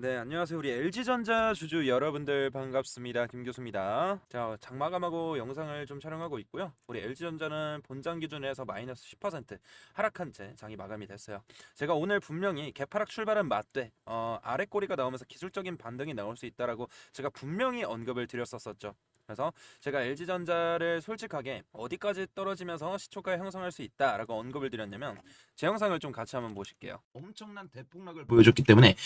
네, 안녕하세요. 우리 LG전자 주주 여러분들 반갑습니다. 김 교수입니다. 자, 장마감하고 영상을 좀 촬영하고 있고요. 우리 LG전자는 본장 기준에서 마이너스 10% 하락한 채 장이 마감이 됐어요. 제가 오늘 분명히 개파락 출발은 맞되 아래 꼬리가 나오면서 기술적인 반등이 나올 수 있다라고 제가 분명히 언급을 드렸었죠. 그래서 제가 LG전자를 솔직하게 어디까지 떨어지면서 시초가 형성할 수 있다라고 언급을 드렸냐면 제 영상을 좀 같이 한번 보실게요. 엄청난 대폭락을 보여줬기 때문에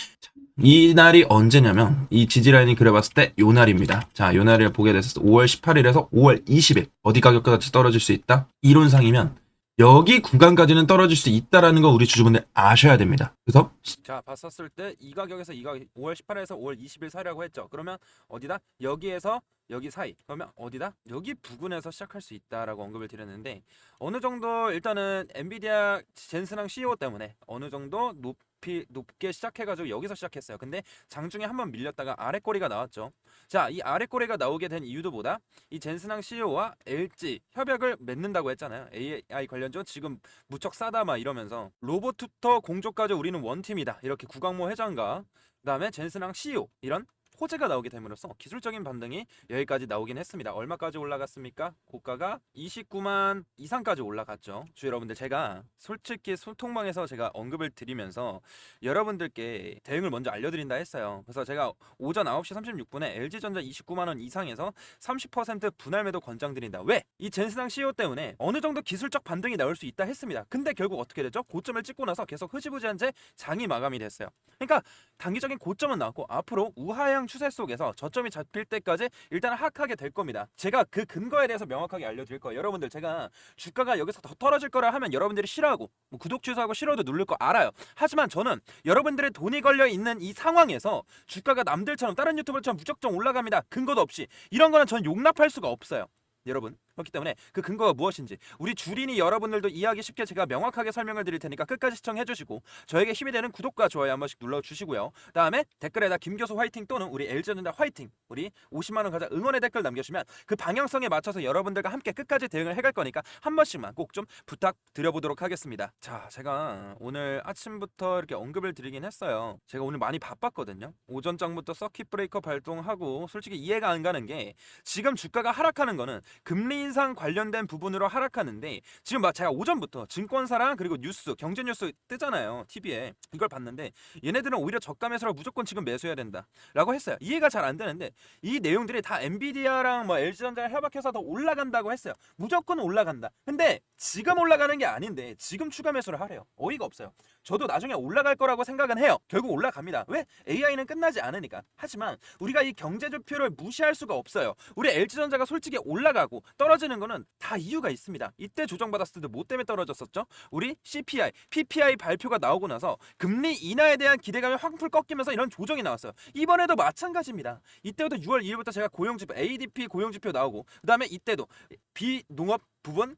이 날이 언제냐면 이 지지라인이 그려봤을 때 요 날입니다. 자, 요 날을 보게 됐을 때 5월 18일에서 5월 20일 어디 가격까지 떨어질 수 있다? 이론상이면 여기 구간까지는 떨어질 수 있다라는 거 우리 주주분들 아셔야 됩니다. 그래서 자, 봤었을 때 이 가격에서 이 가격 5월 18일에서 5월 20일 사이라고 했죠. 그러면 어디다? 여기에서 여기 사이. 그러면 어디다? 여기 부근에서 시작할 수 있다라고 언급을 드렸는데 어느 정도 일단은 엔비디아 젠슨항 CEO 때문에 어느 정도 높게 시작해가지고 여기서 시작했어요. 근데 장중에 한번 밀렸다가 아래꼬리가 나왔죠. 자, 이 아래꼬리가 나오게 된 이유도 보다 이 젠슨항 CEO와 LG 협약을 맺는다고 했잖아요. AI 관련주 지금 무척 싸다 막 이러면서 로봇투터 공조까지 우리는 원팀이다. 이렇게 구광모 회장과 그다음에 젠슨항 CEO 이런 호재가 나오게 됨으로써 기술적인 반등이 여기까지 나오긴 했습니다. 얼마까지 올라갔습니까? 고가가 29만 이상까지 올라갔죠. 주 여러분들, 제가 솔직히 소통방에서 제가 언급을 드리면서 여러분들께 대응을 먼저 알려드린다 했어요. 그래서 제가 오전 9시 36분에 LG전자 29만원 이상에서 30% 분할 매도 권장드린다. 왜? 이 젠스당 CEO 때문에 어느 정도 기술적 반등이 나올 수 있다 했습니다. 근데 결국 어떻게 되죠? 고점을 찍고 나서 계속 흐지부지한 채 장이 마감이 됐어요. 그러니까 단기적인 고점은 나왔고 앞으로 우하향 추세 속에서 저점이 잡힐 때까지 일단 하락하게 될 겁니다. 제가 그 근거에 대해서 명확하게 알려드릴 거예요. 여러분들, 제가 주가가 여기서 더 떨어질 거라 하면 여러분들이 싫어하고 뭐 구독 취소하고 싫어도 누를 거 알아요. 하지만 저는 여러분들의 돈이 걸려 있는 이 상황에서 주가가 남들처럼 다른 유튜버처럼 무작정 올라갑니다. 근거도 없이 이런 거는 전 용납할 수가 없어요. 여러분, 그렇기 때문에 그 근거가 무엇인지 우리 주린이 여러분들도 이해하기 쉽게 제가 명확하게 설명을 드릴 테니까 끝까지 시청해 주시고 저에게 힘이 되는 구독과 좋아요 한 번씩 눌러주시고요. 다음에 댓글에다 김교수 화이팅 또는 우리 LG전자 화이팅, 우리 50만원 가자 응원의 댓글 남겨주시면 그 방향성에 맞춰서 여러분들과 함께 끝까지 대응을 해갈 거니까 한 번씩만 꼭 좀 부탁드려보도록 하겠습니다. 자, 제가 오늘 아침부터 이렇게 언급을 드리긴 했어요. 제가 오늘 많이 바빴거든요. 오전장부터 서킷 브레이커 발동하고 솔직히 이해가 안 가는 게 지금 주가가 하락하는 거는 금리 인상 관련된 부분으로 하락하는데 지금 막 제가 오전부터 증권사랑 그리고 뉴스, 경제 뉴스 뜨잖아요. TV에. 이걸 봤는데 얘네들은 오히려 저가 매수로 무조건 지금 매수해야 된다 라고 했어요. 이해가 잘 안 되는데 이 내용들이 다 엔비디아랑 뭐 LG전자를 협약해서 더 올라간다고 했어요. 무조건 올라간다. 근데 지금 올라가는 게 아닌데 지금 추가 매수를 하래요. 어이가 없어요. 저도 나중에 올라갈 거라고 생각은 해요. 결국 올라갑니다. 왜? AI는 끝나지 않으니까. 하지만 우리가 이 경제지표를 무시할 수가 없어요. 우리 LG전자가 솔직히 올라가고 떨어지는 거는 다 이유가 있습니다. 이때 조정받았을 때 뭐 때문에 떨어졌었죠? 우리 CPI, PPI 발표가 나오고 나서 금리 인하에 대한 기대감이 확풀 꺾이면서 이런 조정이 나왔어요. 이번에도 마찬가지입니다. 이때부터 6월 2일부터 제가 고용지표, ADP 고용지표 나오고 그 다음에 이때도 비농업 부분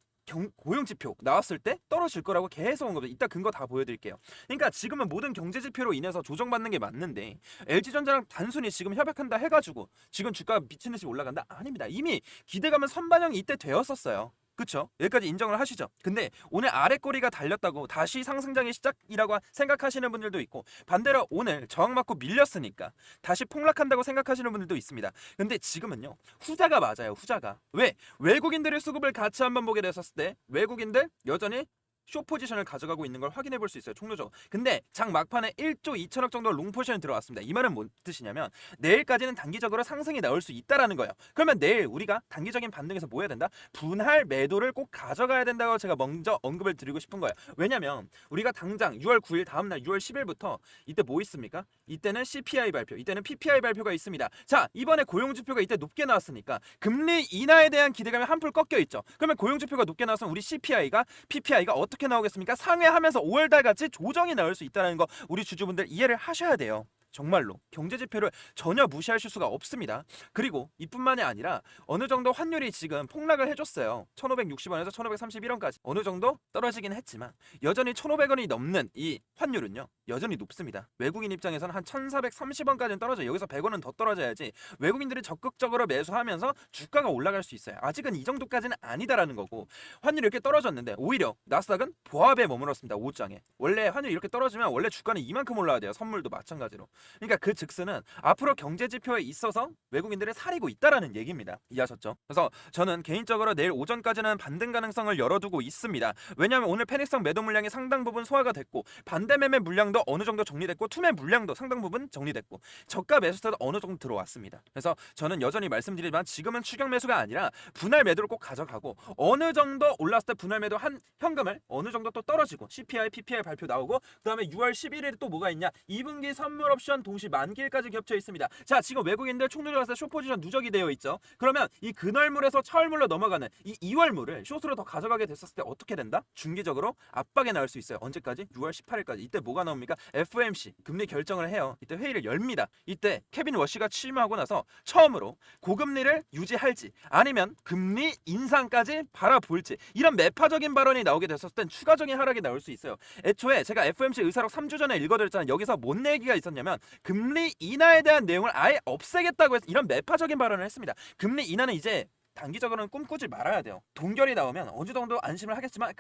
고용지표 나왔을 때 떨어질 거라고 계속 온 겁니다. 이따 근거 다 보여드릴게요. 그러니까 지금은 모든 경제지표로 인해서 조정받는 게 맞는데 LG전자랑 단순히 지금 협약한다 해가지고 지금 주가가 미친 듯이 올라간다? 아닙니다. 이미 기대감은 선반영이 이때 되었었어요. 그쵸? 여기까지 인정을 하시죠. 근데 오늘 아래꼬리가 달렸다고 다시 상승장의 시작이라고 생각하시는 분들도 있고 반대로 오늘 저항 맞고 밀렸으니까 다시 폭락한다고 생각하시는 분들도 있습니다. 근데 지금은요, 후자가 맞아요. 후자가. 왜? 외국인들의 수급을 같이 한번 보게 됐었을 때 외국인들 여전히 쇼 포지션을 가져가고 있는 걸 확인해 볼 수 있어요. 총조적. 근데 장 막판에 1조 2천억 정도 롱 포지션이 들어왔습니다. 이 말은 뭔 뜻이냐면 내일까지는 단기적으로 상승이 나올 수 있다라는 거예요. 그러면 내일 우리가 단기적인 반등에서 뭐 해야 된다? 분할 매도를 꼭 가져가야 된다고 제가 먼저 언급을 드리고 싶은 거예요. 왜냐면 우리가 당장 6월 9일 다음날 6월 10일부터 이때 뭐 있습니까? 이때는 CPI 발표, 이때는 PPI 발표가 있습니다. 자, 이번에 고용지표가 이때 높게 나왔으니까 금리 인하에 대한 기대감이 한풀 꺾여 있죠. 그러면 고용지표가 높게 나와서 우리 CPI가 PPI가 어떻게 나오겠습니까? 상회하면서 5월달 같이 조정이 나올 수 있다는 거 우리 주주분들 이해를 하셔야 돼요. 정말로 경제지표를 전혀 무시하실 수가 없습니다. 그리고 이뿐만이 아니라 어느 정도 환율이 지금 폭락을 해줬어요. 1560원에서 1531원까지 어느 정도 떨어지긴 했지만 여전히 1500원이 넘는 이 환율은요 여전히 높습니다. 외국인 입장에서는 한 1430원까지는 떨어져요. 여기서 100원은 더 떨어져야지 외국인들이 적극적으로 매수하면서 주가가 올라갈 수 있어요. 아직은 이 정도까지는 아니다라는 거고, 환율이 이렇게 떨어졌는데 오히려 나스닥은 보합에 머물렀습니다. 5장에 원래 환율이 이렇게 떨어지면 원래 주가는 이만큼 올라야 돼요. 선물도 마찬가지로. 그러니까 그 즉스는 앞으로 경제 지표에 있어서 외국인들을 사리고 있다라는 얘기입니다. 이해하셨죠? 그래서 저는 개인적으로 내일 오전까지는 반등 가능성을 열어두고 있습니다. 왜냐하면 오늘 패닉성 매도 물량이 상당 부분 소화가 됐고 반대 매매 물량도 어느 정도 정리됐고 투매 물량도 상당 부분 정리됐고 저가 매수세도 어느 정도 들어왔습니다. 그래서 저는 여전히 말씀드리지만 지금은 추격 매수가 아니라 분할 매도를 꼭 가져가고 어느 정도 올랐을 때 분할 매도 한 현금을 어느 정도 또 떨어지고 CPI, PPI 발표 나오고 그 다음에 6월 11일에 또 뭐가 있냐 2분기 선물 옵션 동시 만기일까지 겹쳐 있습니다. 자 지금 외국인들 총누적 왔을 때 숏포지션 누적이 되어 있죠. 그러면 이 근월물에서 철물로 넘어가는 이 2월물을 숏으로 더 가져가게 됐었을 때 어떻게 된다? 중기적으로 압박에 나올 수 있어요. 언제까지? 6월 18일까지. 이때 뭐가 나옵니까? FOMC 금리 결정을 해요. 이때 회의를 열립니다. 이때 케빈 워시가 취임하고 나서 처음으로 고금리를 유지할지 아니면 금리 인상까지 바라볼지 이런 매파적인 발언이 나오게 됐었을 땐 추가적인 하락이 나올 수 있어요. 애초에 제가 FOMC 의사록 3주 전에 읽어드렸잖아요. 여기서 뭔 얘기가 있었냐면 금리 인하에 대한 내용을 아예 없애겠다고 해서 이런 매파적인 발언을 했습니다. 금리 인하는 이제 단기적으로는 꿈꾸지 말아야 돼요. 동결이 나오면 어느 정도 안심을 하겠지만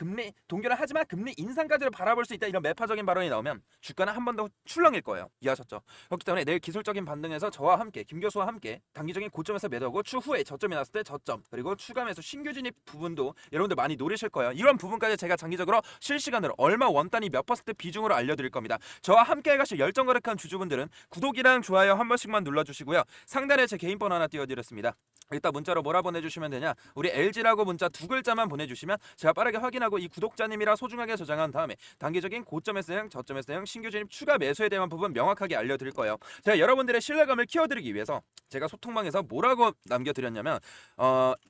동결을 하지만 금리 인상까지를 바라볼 수 있다 이런 매파적인 발언이 나오면 주가는 한 번 더 출렁일 거예요. 이해하셨죠? 그렇기 때문에 내일 기술적인 반등에서 저와 함께 김 교수와 함께 단기적인 고점에서 매도하고 추후에 저점이 났을 때 저점 그리고 추가 매수 신규 진입 부분도 여러분들 많이 노리실 거예요. 이런 부분까지 제가 장기적으로 실시간으로 얼마 원 단위 몇 퍼센트 비중으로 알려드릴 겁니다. 저와 함께 가실 열정 거래한 주주분들은 구독이랑 좋아요 한 번씩만 눌러주시고요. 상단에 제 개인 번호 하나 띄워드렸습니다. 일단 문자로 뭐라 보내주시면 되냐 우리 LG라고 문자 두 글자만 보내주시면 제가 빠르게 확인하고 이 구독자님이라 소중하게 저장한 다음에 단기적인 고점에서 대응 저점에서 대응 신규 진입 추가 매수에 대한 부분 명확하게 알려드릴 거예요. 제가 여러분들의 신뢰감을 키워드리기 위해서 제가 소통방에서 뭐라고 남겨드렸냐면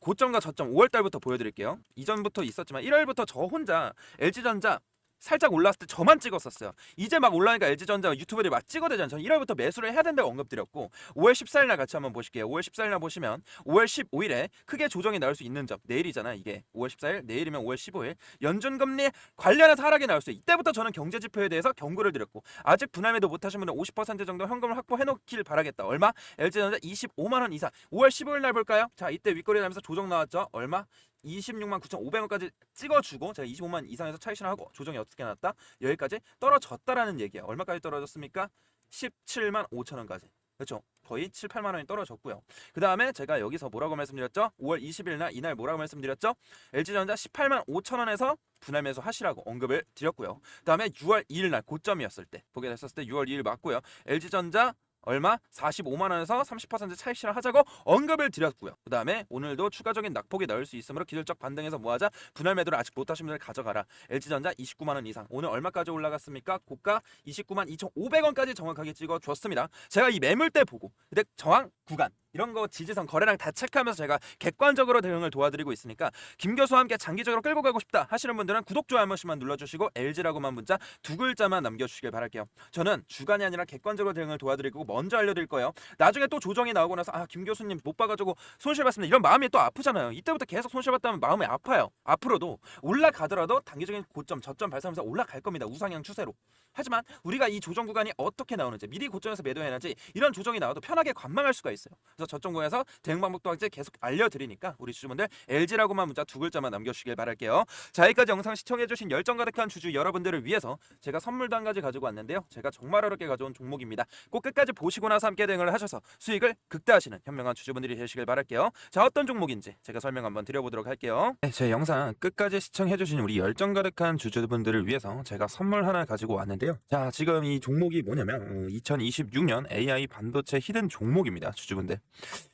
고점과 저점 5월달부터 보여드릴게요. 이전부터 있었지만 1월부터 저 혼자 LG전자 살짝 올랐을 때 저만 찍었었어요. 이제 막 올라니까 LG전자 유튜버들이 막 찍어대잖아요. 저는 1월부터 매수를 해야 된다고 언급드렸고 5월 14일 날 같이 한번 보실게요. 5월 14일 날 보시면 5월 15일에 크게 조정이 나올 수 있는 점 내일이잖아. 이게 5월 14일 내일이면 5월 15일 연준금리 관련해서 하락이 나올 수 있어요. 이때부터 저는 경제지표에 대해서 경고를 드렸고 아직 분할매도 못하신 분은 50% 정도 현금을 확보해놓길 바라겠다. 얼마? LG전자 25만원 이상 5월 15일 날 볼까요? 자 이때 윗거리 나면서 조정 나왔죠. 얼마? 26만 9,500원까지 찍어주고 제가 25만 이상에서 차익 실현하고 조정이 어떻게 났다? 여기까지 떨어졌다라는 얘기예요. 얼마까지 떨어졌습니까? 17만 5천원까지. 그렇죠? 거의 7, 8만 원이 떨어졌고요. 그 다음에 제가 여기서 뭐라고 말씀드렸죠? 5월 20일 날 이날 뭐라고 말씀드렸죠? LG전자 18만 5천 원에서 분할 매수 하시라고 언급을 드렸고요. 그 다음에 6월 2일 날 고점이었을 때 보게 됐었을 때 6월 2일 맞고요. LG전자 얼마? 45만원에서 30% 차익 실현하자고 언급을 드렸고요. 그 다음에 오늘도 추가적인 낙폭이 나올 수 있으므로 기술적 반등에서 뭐하자? 분할 매도를 아직 못하신 분들 가져가라. LG전자 29만원 이상 오늘 얼마까지 올라갔습니까? 고가 29만 2,500원까지 정확하게 찍어줬습니다. 제가 이 매물대 보고 근데 저항 구간 이런 거 지지선 거래량 다 체크하면서 제가 객관적으로 대응을 도와드리고 있으니까 김 교수와 함께 장기적으로 끌고 가고 싶다 하시는 분들은 구독 좋아요 한 번씩만 눌러주시고 LG라고만 문자 두 글자만 남겨주시길 바랄게요. 저는 주간이 아니라 객관적으로 대응을 도와드리고 먼저 알려드릴 거예요. 나중에 또 조정이 나오고 나서 김 교수님 못 봐가지고 손실봤습니다 이런 마음이 또 아프잖아요. 이때부터 계속 손실봤다면 마음이 아파요. 앞으로도 올라가더라도 단기적인 고점 저점 발생하면서 올라갈 겁니다. 우상향 추세로. 하지만 우리가 이 조정 구간이 어떻게 나오는지 미리 고점에서 매도해야지 이런 조정이 나와도 편하게 관망할 수가 있어요. 그래서 저점 구간에서 대응 방법도 이제 계속 알려드리니까 우리 주주분들 LG라고만 문자 두 글자만 남겨주시길 바랄게요. 자 여기까지 영상 시청해주신 열정 가득한 주주 여러분들을 위해서 제가 선물도 한 가지 가지고 왔는데요. 제가 정말 어렵게 가져온 종목입니다. 꼭 끝까지 보시고 나서 함께 대응을 하셔서 수익을 극대화하시는 현명한 주주분들이 되시길 바랄게요. 자 어떤 종목인지 제가 설명 한번 드려보도록 할게요. 네, 제 영상 끝까지 시청해주신 우리 열정 가득한 주주분들을 위해서 제가 선물 하나 가지고 왔는데요. 자 지금 이 종목이 뭐냐면 2026년 AI 반도체 히든 종목입니다. 주주분들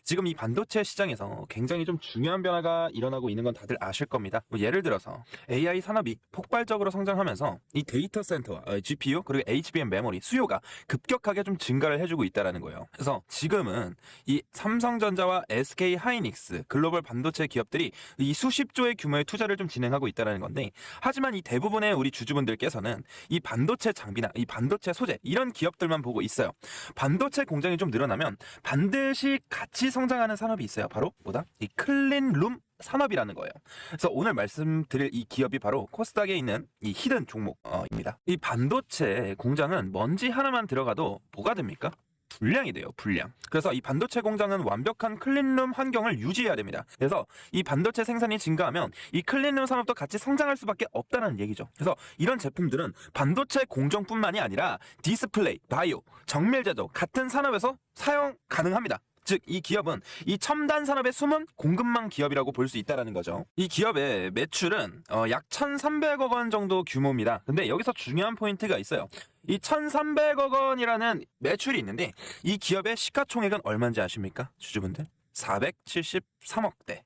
지금 이 반도체 시장에서 굉장히 좀 중요한 변화가 일어나고 있는 건 다들 아실 겁니다. 뭐 예를 들어서 AI 산업이 폭발적으로 성장하면서 이 데이터 센터와 GPU 그리고 HBM 메모리 수요가 급격하게 좀 증가를 해주고 있다는 거예요. 그래서 지금은 이 삼성전자와 SK 하이닉스 글로벌 반도체 기업들이 이 수십조의 규모의 투자를 좀 진행하고 있다는 건데 하지만 이 대부분의 우리 주주분들께서는 이 반도체 장비나 이 반도체 소재 이런 기업들만 보고 있어요. 반도체 공장이 좀 늘어나면 반드시 같이 성장하는 산업이 있어요. 바로 뭐다? 이 클린룸 산업이라는 거예요. 그래서 오늘 말씀드릴 이 기업이 바로 코스닥에 있는 이 히든 종목입니다. 이 반도체 공장은 먼지 하나만 들어가도 뭐가 됩니까? 불량이 돼요. 불량. 그래서 이 반도체 공장은 완벽한 클린룸 환경을 유지해야 됩니다. 그래서 이 반도체 생산이 증가하면 이 클린룸 산업도 같이 성장할 수밖에 없다는 얘기죠. 그래서 이런 제품들은 반도체 공정뿐만이 아니라 디스플레이, 바이오, 정밀 제조 같은 산업에서 사용 가능합니다. 즉, 이 기업은 이 첨단 산업의 숨은 공급망 기업이라고 볼 수 있다는 거죠. 이 기업의 매출은 약 1,300억 원 정도 규모입니다. 근데 여기서 중요한 포인트가 있어요. 이 1,300억 원이라는 매출이 있는데 이 기업의 시가총액은 얼마인지 아십니까? 주주분들? 473억대.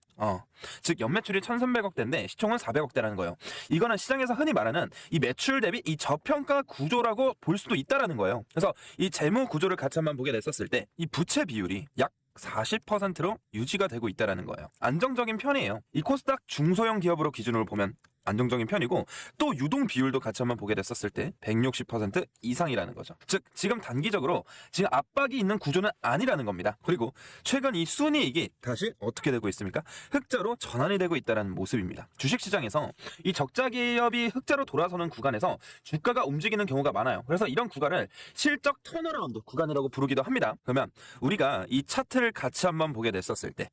즉 연매출이 1,300억대인데 시총은 400억대라는 거예요. 이거는 시장에서 흔히 말하는 이 매출 대비 이 저평가 구조라고 볼 수도 있다라는 거예요. 그래서 이 재무 구조를 같이 한번 보게 됐었을 때 이 부채 비율이 약 40%로 유지가 되고 있다라는 거예요. 안정적인 편이에요. 이 코스닥 중소형 기업으로 기준으로 보면 안정적인 편이고, 또 유동 비율도 같이 한번 보게 됐었을 때 160% 이상이라는 거죠. 즉 지금 단기적으로 지금 압박이 있는 구조는 아니라는 겁니다. 그리고 최근 이 순이익이 다시 어떻게 되고 있습니까? 흑자로 전환이 되고 있다는 모습입니다. 주식시장에서 이 적자 기업이 흑자로 돌아서는 구간에서 주가가 움직이는 경우가 많아요. 그래서 이런 구간을 실적 턴어라운드 구간이라고 부르기도 합니다. 그러면 우리가 이 차트를 같이 한번 보게 됐었을 때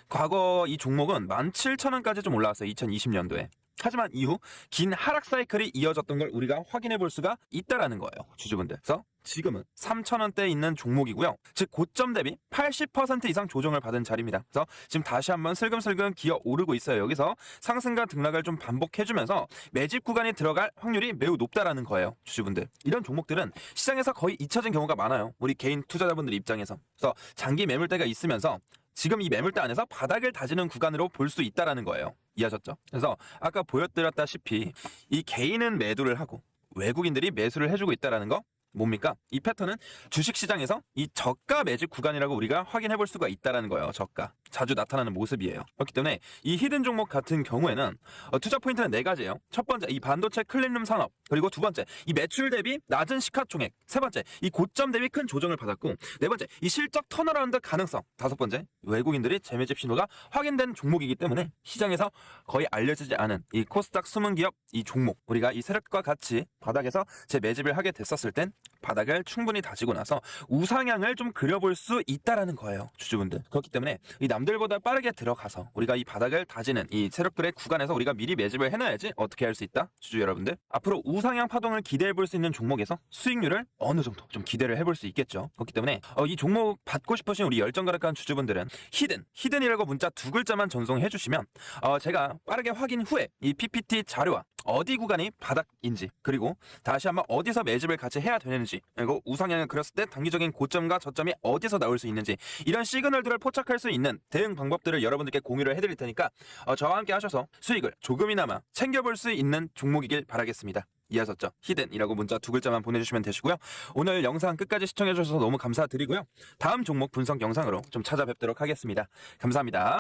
과거 이 종목은 17,000원까지 좀 올라왔어요. 2020년도에. 하지만 이후 긴 하락 사이클이 이어졌던 걸 우리가 확인해 볼 수가 있다라는 거예요. 주주분들. 그래서 지금은 3,000원대에 있는 종목이고요. 즉 고점 대비 80% 이상 조정을 받은 자리입니다. 그래서 지금 다시 한번 슬금슬금 기어 오르고 있어요. 여기서 상승과 등락을 좀 반복해주면서 매집 구간에 들어갈 확률이 매우 높다라는 거예요. 주주분들. 이런 종목들은 시장에서 거의 잊혀진 경우가 많아요. 우리 개인 투자자분들 입장에서. 그래서 장기 매물대가 있으면서 지금 이 매물대 안에서 바닥을 다지는 구간으로 볼 수 있다라는 거예요. 이해하셨죠? 그래서 아까 보여드렸다시피 이 개인은 매도를 하고 외국인들이 매수를 해주고 있다라는 거 뭡니까? 이 패턴은 주식시장에서 이 저가 매집 구간이라고 우리가 확인해 볼 수가 있다라는 거예요. 저가. 자주 나타나는 모습이에요. 그렇기 때문에 이 히든 종목 같은 경우에는 투자 포인트는 4가지예요. 첫 번째, 이 반도체 클린룸 산업. 그리고 두 번째, 이 매출 대비 낮은 시가총액. 세 번째, 이 고점 대비 큰 조정을 받았고, 네 번째, 이 실적 턴어라운드 가능성. 다섯 번째, 외국인들이 재매집 신호가 확인된 종목이기 때문에 시장에서 거의 알려지지 않은 이 코스닥 숨은 기업 이 종목, 우리가 이 세력과 같이 바닥에서 재매집을 하게 됐었을 땐 바닥을 충분히 다지고 나서 우상향을 좀 그려볼 수 있다라는 거예요. 주주분들. 그렇기 때문에 이 남들보다 빠르게 들어가서 우리가 이 바닥을 다지는 이 세력들의 구간에서 우리가 미리 매집을 해놔야지 어떻게 할 수 있다? 주주 여러분들. 앞으로 우상향 파동을 기대해 볼 수 있는 종목에서 수익률을 어느 정도 좀 기대를 해볼 수 있겠죠. 그렇기 때문에 이 종목 받고 싶으신 우리 열정가득한 주주분들은 히든이라고 문자 2글자만 전송해 주시면 제가 빠르게 확인 후에 이 PPT 자료와 어디 구간이 바닥인지, 그리고 다시 한번 어디서 매집을 같이 해야 되는지, 그리고 우상향을 그렸을 때 단기적인 고점과 저점이 어디서 나올 수 있는지, 이런 시그널들을 포착할 수 있는 대응 방법들을 여러분들께 공유를 해드릴 테니까 저와 함께 하셔서 수익을 조금이나마 챙겨볼 수 있는 종목이길 바라겠습니다. 이해하셨죠? 히든이라고 문자 2글자만 보내주시면 되시고요. 오늘 영상 끝까지 시청해주셔서 너무 감사드리고요. 다음 종목 분석 영상으로 좀 찾아뵙도록 하겠습니다. 감사합니다.